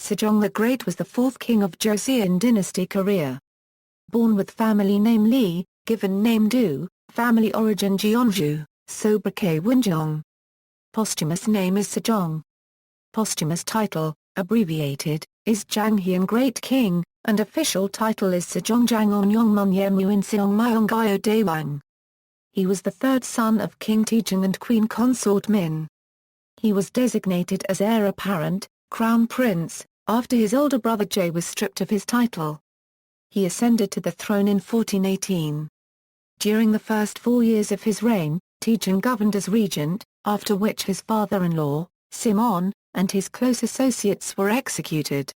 Sejong the Great was the fourth king of Joseon-dynasty Korea. Born with family name Lee, given name Do, family origin Jeonju, sobriquet Wonjeong. Posthumous name is Sejong. Posthumous title, abbreviated, is Jang Heon Great King, and official title is Sejong Jangheon Yeongmun Yemu Inseong Myeonghyo Daewang. He was the third son of King Taejong and Queen-Consort Min. He was designated as heir-apparent, crown prince, after his older brother Jae was stripped of his title. He ascended to the throne in 1418. During the first 4 years of his reign, Taejong governed as regent, after which his father-in-law, Simon, and his close associates were executed.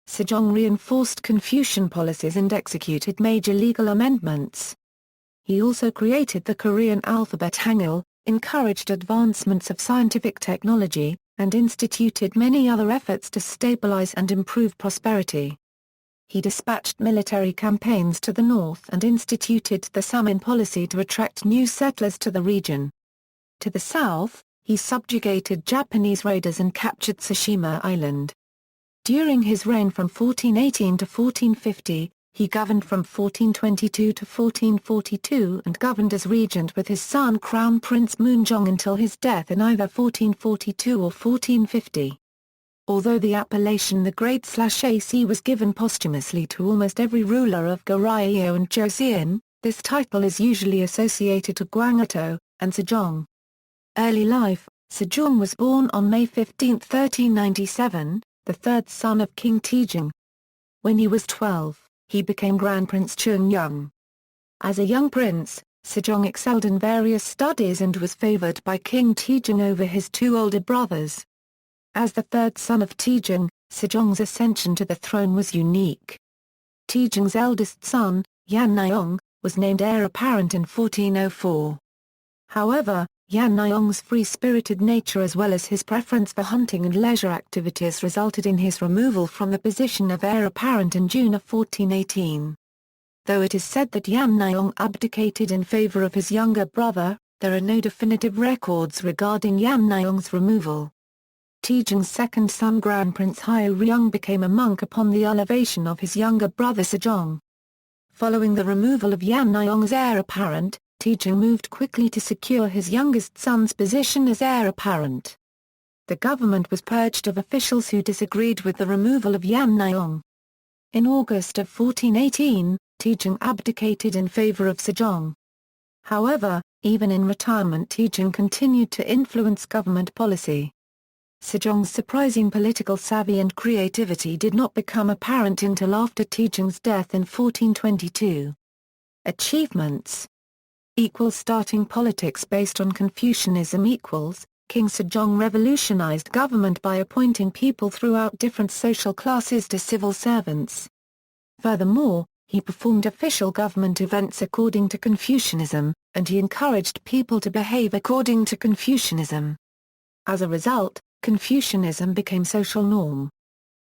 Sejong reinforced Confucian policies and executed major legal amendments. He also created the Korean alphabet Hangul, encouraged advancements of scientific technology, and instituted many other efforts to stabilize and improve prosperity. He dispatched military campaigns to the north and instituted the Samin Policy to attract new settlers to the region. To the south, he subjugated Japanese raiders and captured Tsushima Island. During his reign from 1418 to 1450, he governed from 1422 to 1442 and governed as regent with his son Crown Prince Myeonghyo until his death in either 1442 or 1450. Although the appellation the Great/AC was given posthumously to almost every ruler of Goryeo and Joseon, this title is usually associated to Gwangato and Sejong. Early life: Sejong was born on May 15, 1397, the third son of King Taejong. When he was 12, he became Grand Prince Cheongyang. As a young prince, Sejong excelled in various studies and was favored by King Taejong over his two older brothers. As the third son of Taejong, Sejong's ascension to the throne was unique. Taejong's eldest son, Yan Naeong, was named heir-apparent in 1404. However, Yan Naeong's free-spirited nature as well as his preference for hunting and leisure activities resulted in his removal from the position of heir-apparent in June of 1418. Though it is said that Yan Naeong abdicated in favor of his younger brother, there are no definitive records regarding Yan Naeong's removal. Taejong's second son Grand Prince Hyeryong became a monk upon the elevation of his younger brother Sejong. Following the removal of Yan Naeong's heir-apparent, Taejong moved quickly to secure his youngest son's position as heir-apparent. The government was purged of officials who disagreed with the removal of Yan Naeong. In August of 1418, Taejong abdicated in favor of Sejong. However, even in retirement Taejong continued to influence government policy. Sejong's surprising political savvy and creativity did not become apparent until after Taejong's death in 1422. Achievements: Starting politics based on Confucianism. King Sejong revolutionized government by appointing people throughout different social classes to civil servants. Furthermore, he performed official government events according to Confucianism, and he encouraged people to behave according to Confucianism. As a result, Confucianism became social norm.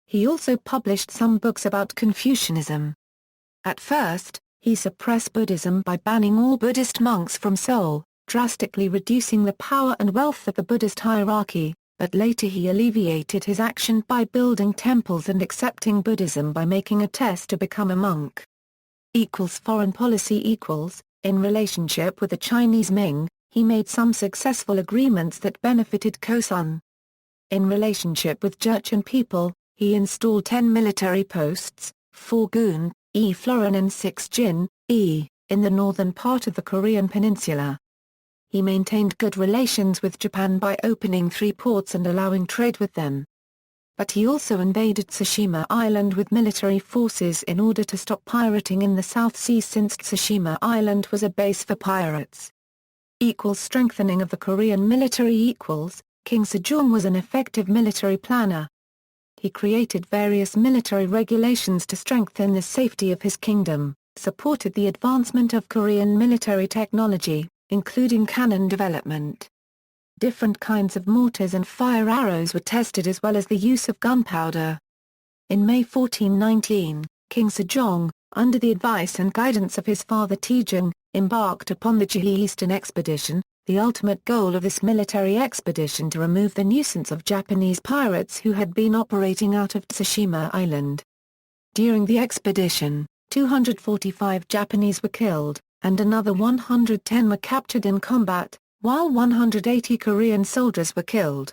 He also published some books about Confucianism. At first, he suppressed Buddhism by banning all Buddhist monks from Seoul, drastically reducing the power and wealth of the Buddhist hierarchy, but later he alleviated his action by building temples and accepting Buddhism by making a test to become a monk. Foreign policy. In relationship with the Chinese Ming, he made some successful agreements that benefited Kosun. In relationship with Jurchen people, he installed 10 military posts, 4 Gun, Florin and 6 Jin, in the northern part of the Korean peninsula. He maintained good relations with Japan by opening 3 ports and allowing trade with them. But he also invaded Tsushima Island with military forces in order to stop pirating in the South Sea since Tsushima Island was a base for pirates. Strengthening of the Korean military. King Sejong was an effective military planner. He created various military regulations to strengthen the safety of his kingdom, supported the advancement of Korean military technology, including cannon development. Different kinds of mortars and fire arrows were tested as well as the use of gunpowder. In May 1419, King Sejong, under the advice and guidance of his father Taejong, embarked upon the Eastern expedition. the ultimate goal of this military expedition to remove the nuisance of Japanese pirates who had been operating out of Tsushima Island. During the expedition, 245 Japanese were killed, and another 110 were captured in combat, while 180 Korean soldiers were killed.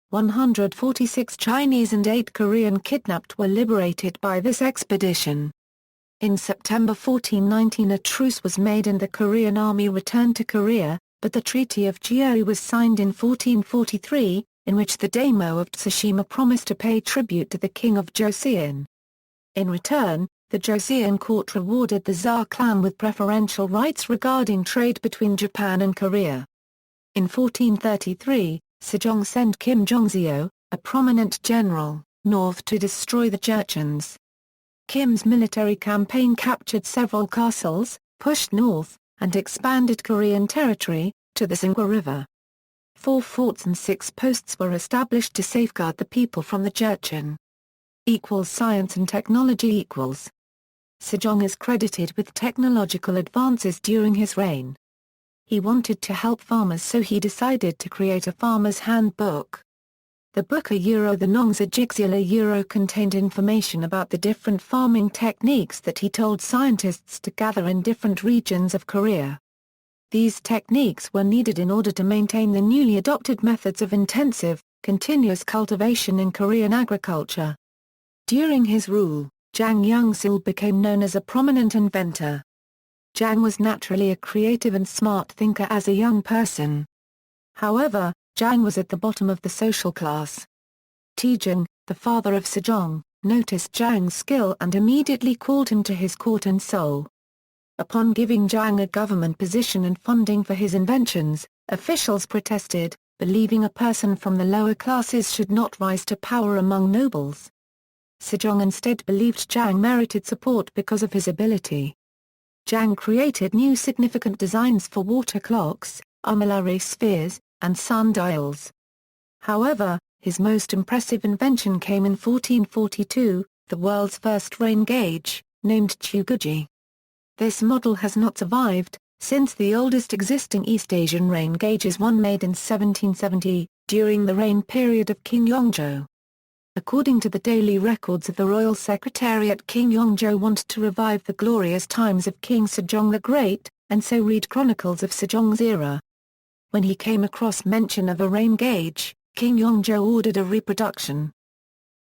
146 Chinese and 8 Korean kidnapped were liberated by this expedition. In September 1419 a truce was made and the Korean army returned to Korea, but the Treaty of Jeonju was signed in 1443, in which the daimyo of Tsushima promised to pay tribute to the king of Joseon. In return, the Joseon court rewarded the Tsar clan with preferential rights regarding trade between Japan and Korea. In 1433, Sejong sent Kim Jong-seo, a prominent general, north to destroy the Jurchens. Kim's military campaign captured several castles, pushed north, and expanded Korean territory, to the Sangwa River. 4 forts and 6 posts were established to safeguard the people from the Jurchen. Science and technology . Sejong is credited with technological advances during his reign. He wanted to help farmers, so he decided to create a farmer's handbook. The book The Nongsa Jigseola contained information about the different farming techniques that he told scientists to gather in different regions of Korea. These techniques were needed in order to maintain the newly adopted methods of intensive, continuous cultivation in Korean agriculture. During his rule, Jang Heon became known as a prominent inventor. Jang was naturally a creative and smart thinker as a young person. However, Jang was at the bottom of the social class. Taejong, the father of Sejong, noticed Jang's skill and immediately called him to his court in Seoul. Upon giving Jang a government position and funding for his inventions, officials protested, believing a person from the lower classes should not rise to power among nobles. Sejong instead believed Jang merited support because of his ability. Jang created new significant designs for water clocks, armillary spheres, and sundials. However, his most impressive invention came in 1442, the world's first rain gauge, named Chuguji. This model has not survived, since the oldest existing East Asian rain gauge is one made in 1770, during the reign period of King Yeongjo. According to the daily records of the Royal Secretariat, King Yeongjo wanted to revive the glorious times of King Sejong the Great, and so read chronicles of Sejong's era. When he came across mention of a rain gauge, King Yeongjo ordered a reproduction.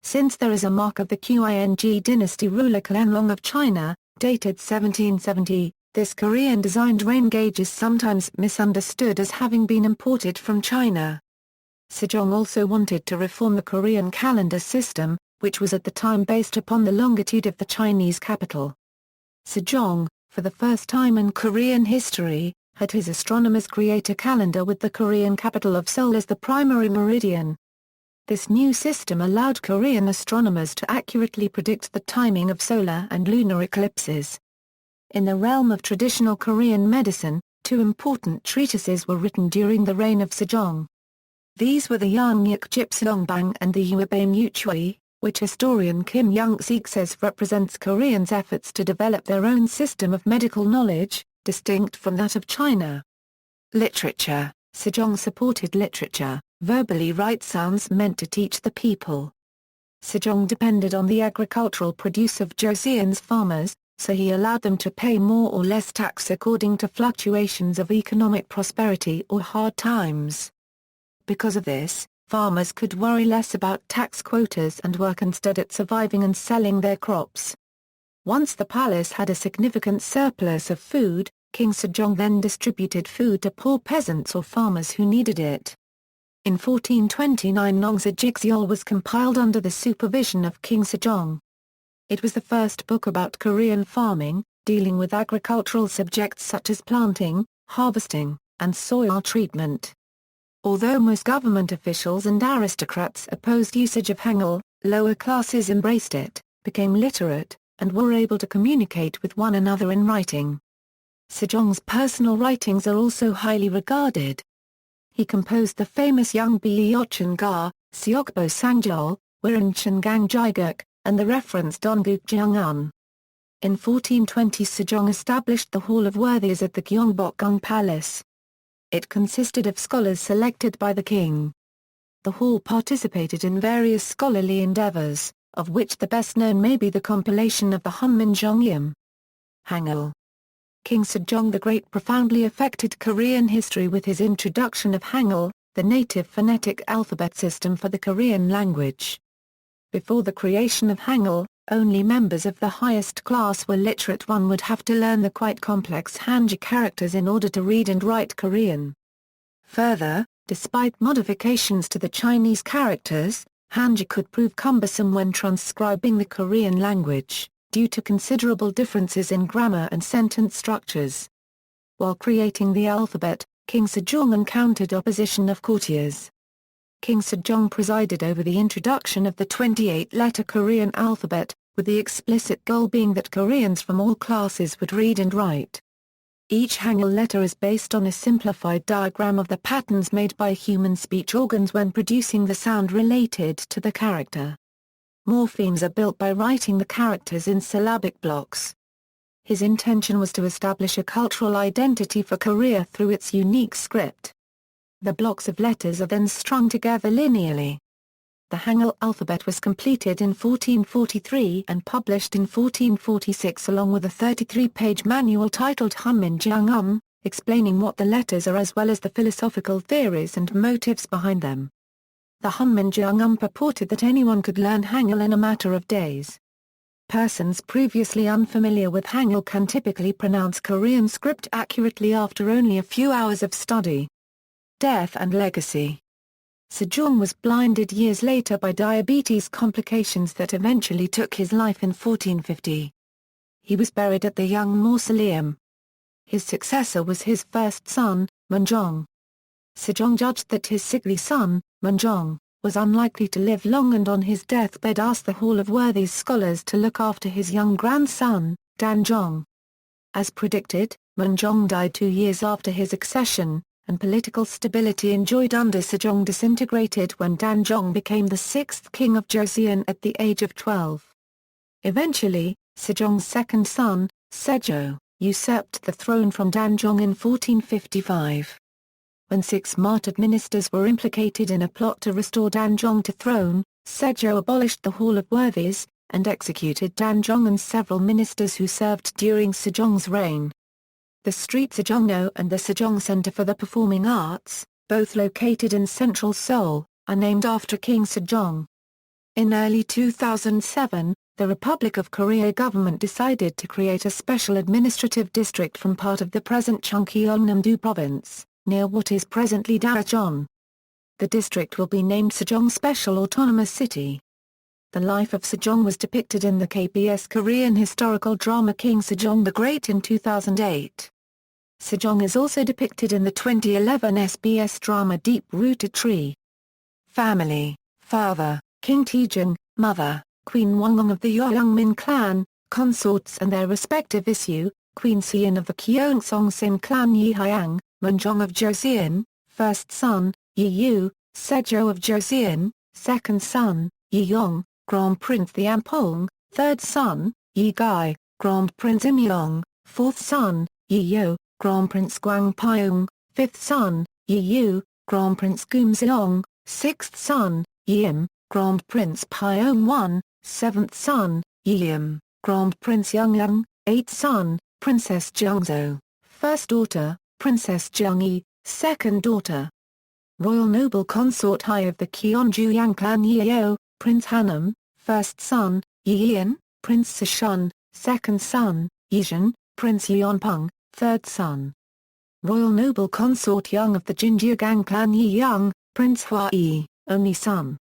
Since there is a mark of the Qing dynasty ruler Qianlong of China, dated 1770, this Korean-designed rain gauge is sometimes misunderstood as having been imported from China. Sejong also wanted to reform the Korean calendar system, which was at the time based upon the longitude of the Chinese capital. Sejong, for the first time in Korean history, had his astronomers create a calendar with the Korean capital of Seoul as the primary meridian. This new system allowed Korean astronomers to accurately predict the timing of solar and lunar eclipses. In the realm of traditional Korean medicine, 2 important treatises were written during the reign of Sejong. These were the Yeongyuk Jipseongbang and the Uebame Uchui, which historian Kim Young-sik says represents Koreans' efforts to develop their own system of medical knowledge, distinct from that of China. Literature. Sejong supported literature, verbally right sounds meant to teach the people. Sejong depended on the agricultural produce of Joseon's farmers, so he allowed them to pay more or less tax according to fluctuations of economic prosperity or hard times. Because of this, farmers could worry less about tax quotas and work instead at surviving and selling their crops. Once the palace had a significant surplus of food, King Sejong then distributed food to poor peasants or farmers who needed it. In 1429 Nongsa Jigseol was compiled under the supervision of King Sejong. It was the first book about Korean farming, dealing with agricultural subjects such as planting, harvesting, and soil treatment. Although most government officials and aristocrats opposed usage of Hangul, lower classes embraced it, became literate, and were able to communicate with one another in writing. Sejong's personal writings are also highly regarded. He composed the famous Yeongbi Yeochun Ga, Seokbo Sangjol, Wirin Gang Jiguk, and the reference Donguk Jeongun. In 1420 Sejong established the Hall of Worthies at the Gyeongbokgung Palace. It consisted of scholars selected by the king. The hall participated in various scholarly endeavors, of which the best known may be the compilation of the Hunmin Jeongeum. Hangul. King Sejong the Great profoundly affected Korean history with his introduction of Hangul, the native phonetic alphabet system for the Korean language. Before the creation of Hangul, only members of the highest class were literate. One would have to learn the quite complex Hanja characters in order to read and write Korean. Further, despite modifications to the Chinese characters, Hanja could prove cumbersome when transcribing the Korean language, due to considerable differences in grammar and sentence structures. While creating the alphabet, King Sejong encountered opposition of courtiers. King Sejong presided over the introduction of the 28-letter Korean alphabet, with the explicit goal being that Koreans from all classes would read and write. Each Hangul letter is based on a simplified diagram of the patterns made by human speech organs when producing the sound related to the character. Morphemes are built by writing the characters in syllabic blocks. His intention was to establish a cultural identity for Korea through its unique script. The blocks of letters are then strung together linearly. The Hangul alphabet was completed in 1443 and published in 1446 along with a 33-page manual titled Hunmin Jeongeum, explaining what the letters are as well as the philosophical theories and motives behind them. The Hunmin Jeongeum purported that anyone could learn Hangul in a matter of days. Persons previously unfamiliar with Hangul can typically pronounce Korean script accurately after only a few hours of study. Death and legacy. Sejong was blinded years later by diabetes complications that eventually took his life in 1450. He was buried at the Young Mausoleum. His successor was his first son, Wonjeong. Sejong judged that his sickly son, Wonjeong, was unlikely to live long and on his deathbed asked the Hall of Worthies scholars to look after his young grandson, Daejong. As predicted, Wonjeong died 2 years after his accession, and political stability enjoyed under Sejong disintegrated when Daejong became the 6th king of Joseon at the age of 12. Eventually, Sejong's second son, Sejong, usurped the throne from Daejong in 1455. When 6 martyred ministers were implicated in a plot to restore Daejong to throne, Sejong abolished the Hall of Worthies, and executed Daejong and several ministers who served during Sejong's reign. The street Sejongno and the Sejong Center for the Performing Arts, both located in central Seoul, are named after King Sejong. In early 2007, the Republic of Korea government decided to create a special administrative district from part of the present Jangheon province, near what is presently Daejeon. The district will be named Sejong Special Autonomous City. The life of Sejong was depicted in the KBS Korean historical drama King Sejong the Great in 2008. Sejong is also depicted in the 2011 SBS drama Deep-Rooted Tree. Family: Father, King Taejong; Mother, Queen Wonjeong of the Yeongmun clan; consorts and their respective issue, Queen Seon of the Gyeongsong clan Yehyang, Wonjeong of Joseon, first son, Yemu; Sejong of Joseon, second son, Yeong, Grand Prince the Ampong, third son, Yegai, Grand Prince Imyeong, fourth son, Yeyo, Grand Prince Gwangpyeong, fifth son, Yeyu, Grand Prince Gumseong, sixth son, Yeim, Grand Prince Pyeong I, seventh son, Yeim, Grand Prince Yeongmun, eighth son, Princess Jeongso, first daughter, Princess Jeongyi, second daughter. Royal Noble Consort High of the Jeonju Yang clan Yeo, Prince Hanam, first son, Yeon, Prince Seshun, second son, Yejun, Prince Yeonpung, third son. Royal Noble Consort Young of the Jinjiang clan Young, Prince Hua-yi, only son.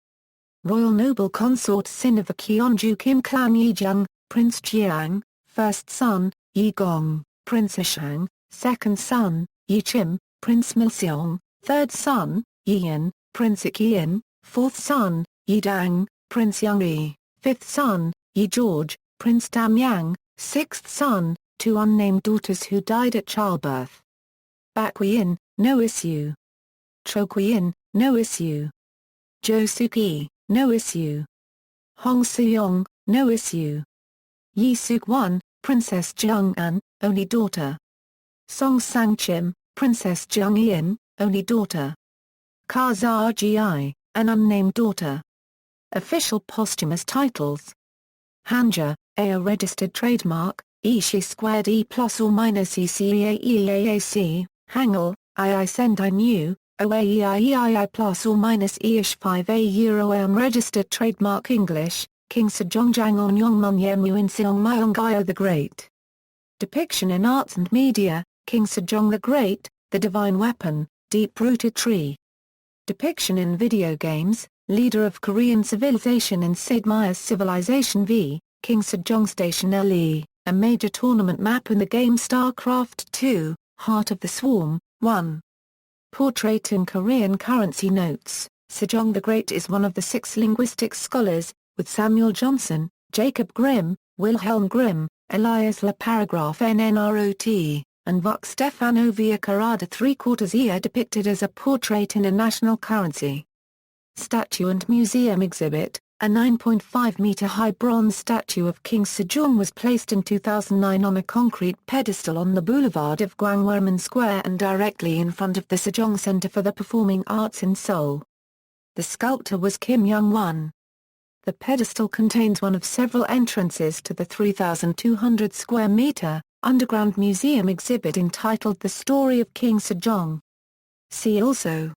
Royal Noble Consort Sin of the Jeonju Kim clan Yejung, Prince Jiang, first son, Yegong, Prince Ishang, second son, Yichim, Prince Milseong, third son, Yeon, Prince Ikyeon, fourth son, Yidang, Prince Youngri, fifth son, George, Prince Damyang, sixth son, 2 unnamed daughters who died at childbirth. Bakwein, no issue. Chokwein, no issue. Josuki, no issue. Hong Seong, no issue. Yi Suk-won, Princess Jeong-an, only daughter. Song Sang-chim, Princess Jangheon, only daughter. Kazagi, an unnamed daughter. Official posthumous titles. Hanja, a registered trademark, Ishi squared E plus or minus ECEAEAAC, Hangul, II Sendai New, OAEIEII plus or minus Eish 5A Euro registered trademark English, King Sejong Jangon Yeongmun Yemu Inseong Myeonghyo the Great. Depiction in arts and media, King Sejong the Great, the divine weapon, deep-rooted tree. Depiction in video games, leader of Korean civilization in Sid Meier's Civilization V, King Sejong Station LE, a major tournament map in the game StarCraft II, Heart of the Swarm, 1. Portrait in Korean currency notes. Sejong the Great is one of the 6 linguistics scholars, with Samuel Johnson, Jacob Grimm, Wilhelm Grimm, Elias La Paragraph NNROT, and Vuk Stefano Villacarrada 3/4 ear depicted as a portrait in a national currency. Statue and museum exhibit. A 9.5-meter-high bronze statue of King Sejong was placed in 2009 on a concrete pedestal on the boulevard of Gwanghwamun Square and directly in front of the Sejong Center for the Performing Arts in Seoul. The sculptor was Kim Young-won. The pedestal contains one of several entrances to the 3,200-square-meter, underground museum exhibit entitled The Story of King Sejong. See also: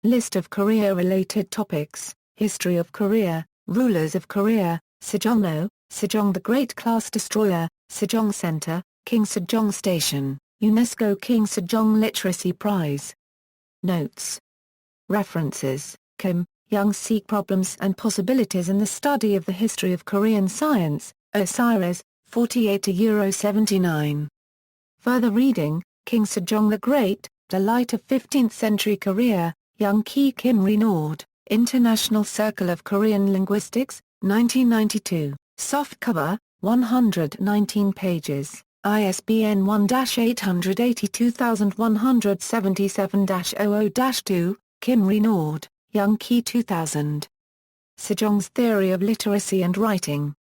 List of Korea-related topics, History of Korea, Rulers of Korea, Sejongno, Sejong the Great Class Destroyer, Sejong Center, King Sejong Station, UNESCO King Sejong Literacy Prize. Notes. References: Kim, Young Seek Problems and Possibilities in the Study of the History of Korean Science, Osiris, 48-79. Further reading: King Sejong the Great, The Light of 15th-Century Korea, Young Ki Kim Renord, International Circle of Korean Linguistics, 1992, softcover, 119 pages, ISBN 1-882177-00-2, Kim Renord, Young Ki 2000. Sejong's Theory of Literacy and Writing.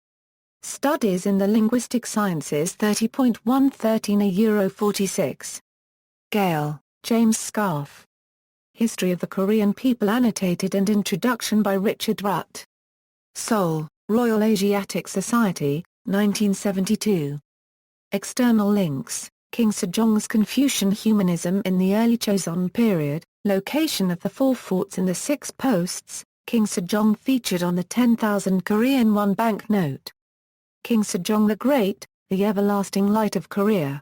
Studies in the Linguistic Sciences 30.113 46. Gale, James Scarf. History of the Korean People annotated and introduction by Richard Rutt. Seoul, Royal Asiatic Society, 1972. External links: King Sejong's Confucian Humanism in the Early Joseon Period, location of the 4 forts in the 6 posts, King Sejong featured on the 10,000 Korean won banknote. King Sejong the Great, The Everlasting Light of Korea.